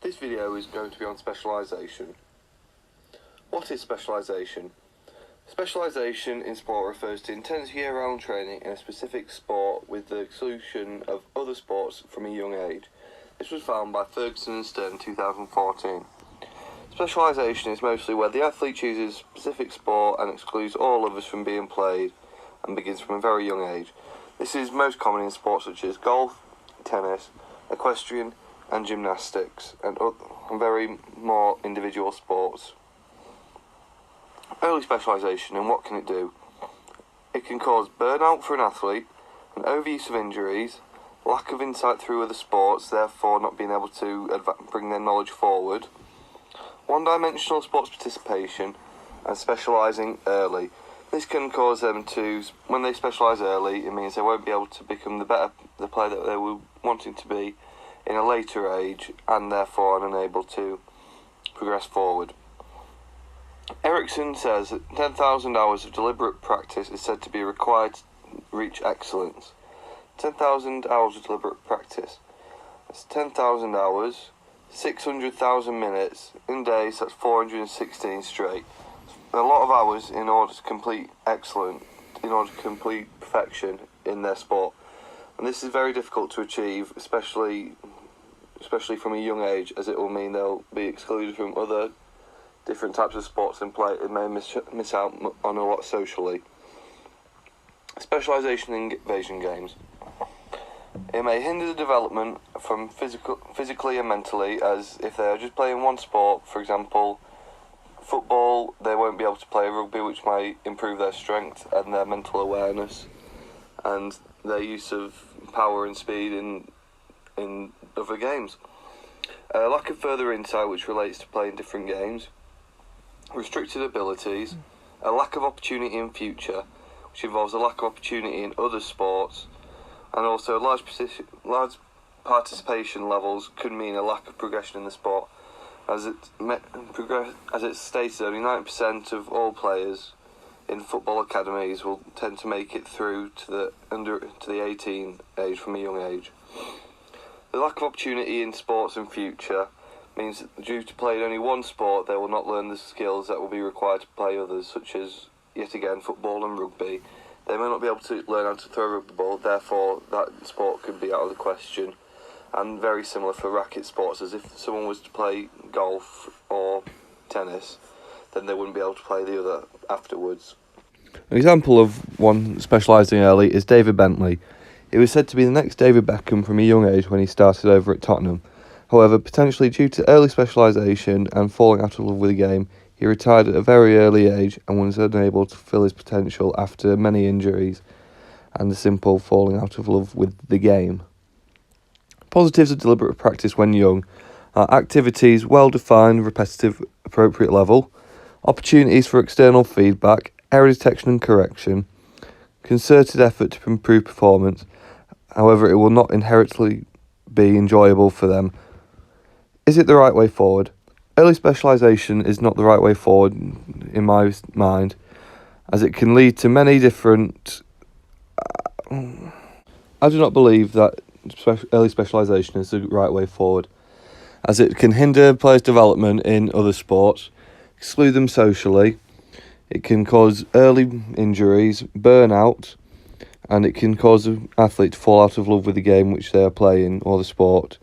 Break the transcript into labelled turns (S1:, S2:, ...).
S1: This video is going to be on specialisation. What is specialisation? Specialisation in sport refers to intense year-round training in a specific sport with the exclusion of other sports from a young age. This was found by Ferguson and Stern in 2014. Specialisation is mostly where the athlete chooses a specific sport and excludes all others from being played and begins from a very young age. This is most common in sports such as golf, tennis, equestrian and gymnastics and very more individual sports. Early specialisation, and what can it do? It can cause burnout for an athlete, an overuse of injuries, lack of insight through other sports, therefore not being able to bring their knowledge forward, one-dimensional sports participation, and specialising early. This can cause them to, when they specialise early, it means they won't be able to become the player that they were wanting to be in a later age, and therefore are unable to progress forward. Ericsson says that 10,000 hours of deliberate practice is said to be required to reach excellence. 10,000 hours of deliberate practice. That's 10,000 hours, 600,000 minutes, in days that's 416 straight. A lot of hours in order to complete excellence, in order to complete perfection in their sport. And this is very difficult to achieve, especially from a young age, as it will mean they'll be excluded from other different types of sports and play. It may miss out on a lot socially. Specialisation in invasion games. It may hinder the development from physically and mentally, as if they are just playing one sport, for example, football, they won't be able to play rugby, which might improve their strength and their mental awareness and their use of power and speed in other games. Lack of further insight, which relates to playing different games. Restricted abilities. A lack of opportunity in future, which involves a lack of opportunity in other sports. And also large participation levels could mean a lack of progression in the sport. As it's stated, only 9% of all players in football academies will tend to make it through to the 18 age from a young age. The lack of opportunity in sports in future means that due to playing only one sport, they will not learn the skills that will be required to play others, such as, yet again, football and rugby. They may not be able to learn how to throw a rugby ball, therefore that sport could be out of the question. And very similar for racket sports, as if someone was to play golf or tennis, then they wouldn't be able to play the other afterwards.
S2: An example of one specialising early is David Bentley. He was said to be the next David Beckham from a young age when he started over at Tottenham. However, potentially due to early specialisation and falling out of love with the game, he retired at a very early age and was unable to fulfil his potential after many injuries and the simple falling out of love with the game. Positives of deliberate practice when young are activities, well-defined, repetitive, appropriate level, opportunities for external feedback, error detection and correction, concerted effort to improve performance. However, it will not inherently be enjoyable for them. Is it the right way forward? Early specialisation is not the right way forward in my mind, as it can lead to many different... I do not believe that early specialisation is the right way forward, as it can hinder players' development in other sports, exclude them socially, it can cause early injuries, burnout, and it can cause an athlete to fall out of love with the game which they are playing or the sport.